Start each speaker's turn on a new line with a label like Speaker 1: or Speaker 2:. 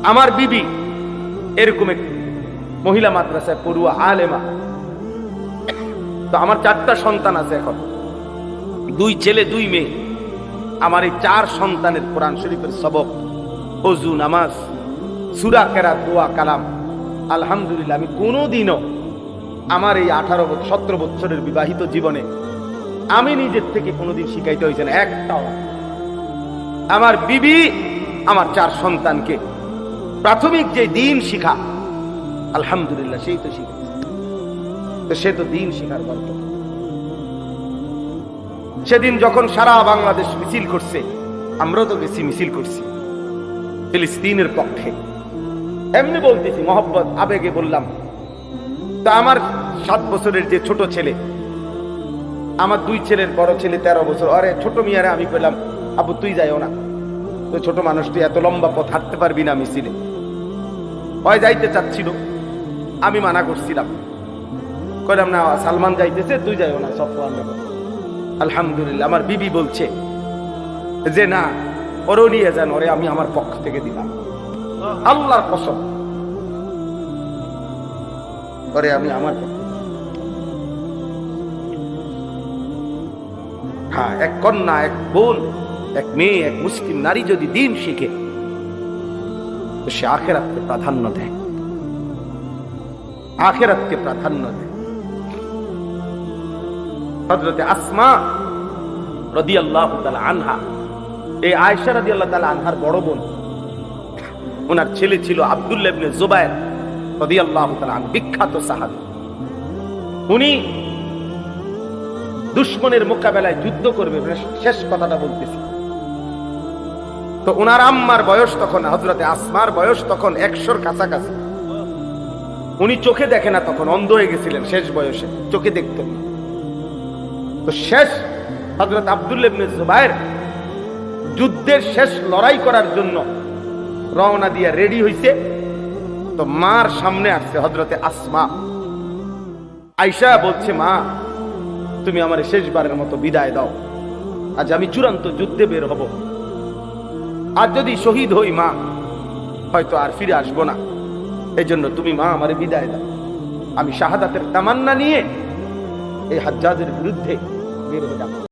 Speaker 1: আমার বিবি এরকম এক মহিলা মাদ্রাসায় পড়ুয়া আলেমা। তো আমার 4টা সন্তান আছে, এখন 2 ছেলে 2 মেয়ে। আমার এই 4 সন্তানের কোরআন শরীফের সবক, ওযু, নামাজ, সূরা কেরাত, দোয়া, কালাম, আলহামদুলিল্লাহ আমি কোনোদিনও আমার এই 17 বছরের বিবাহিত জীবনে আমি নিজের থেকে কোনোদিন শিখাইতে হয়েছে না, একটাও। আমার বিবি আমার 4 সন্তানকে প্রাথমিক যে দিন শিখা, আলহামদুলিল্লাহ সেই তো শিখেছে। তো সে তো দিন শিখার গল্প। সেদিন যখন সারা বাংলাদেশ মিছিল করছে, আমরাও তো গেছি, মিছিল করছি ফিলিস্তিনের পক্ষে। এমনি বলতেছি, মহব্বত, আবেগে বললাম। তা আমার 7 বছরের যে ছোট ছেলে, আমার 2 ছেলের বড় ছেলে 13 বছর, আরে ছোট মিয়ারে আমি বললাম, আবু তুই যাইও না, তো ছোট মানুষ, তুই এত লম্বা পথ হাঁটতে পারবি না মিছিলে। হয় যাইতে চাচ্ছিল, আমি মানা করছিলাম, কইলাম না সালমান যাইতেছে, তুই যাইও না, সব আলহামদুলিল্লাহ আমার বিবি বলছে যে না, ওরও নিয়ে যান, ওরে আমি আমার পক্ষ থেকে দিলাম, আল্লাহর কসম, ওরে আমি আমার পক্ষ। হ্যাঁ, এক কন্যা, এক বোন, এক মেয়ে, এক মুসলিম নারী যদি দিন শিখে, তো সে আখিরাতকে প্রাধান্য দেয়, আখিরাতকে প্রাধান্য দেয়। হযরতে আসমা রাদিয়াল্লাহু তাআলা আনহা, এই আয়েশা রাদিয়াল্লাহু তাআলা আনহার বড় বোন, ওনার ছেলে ছিল আব্দুল্লাহ ইবনে জুবায়ের রাদিয়াল্লাহু তাআলা আনহু, বিখ্যাত সাহাবী। উনি দুশমনের মোকাবেলায় যুদ্ধ করবে, শেষ কথাটা বলতেছি। তো ওনার আম্মার বয়স তখন, হযরতে আসমার বয়স তখন 100-র কাছাকাছি। উনি চোখে দেখে না, তখন অন্ধ হয়ে গেছিলেন শেষ বয়সে, চোখে দেখতেন না। তো শেষ হযরত আব্দুল্লাহ ইবনে জুবায়ের যুদ্ধের শেষ লড়াই করার জন্য রওনা দিয়ে রেডি হইছে। তো মার সামনে আসছে হযরতে আসমা। আয়েশা বলছে, মা তুমি আমার শেষবারের মতো বিদায় দাও, আজ আমি চূড়ান্ত যুদ্ধে বের হব, আর যদি শহীদ হই মা, হয়তো আর ফিরে আসবো না, এই জন্য তুমি মা আমারে বিদায় দাও, আমি শাহাদাতের তামান্না নিয়ে এই হাজ্জাজের বিরুদ্ধে বের হয়ে যাব।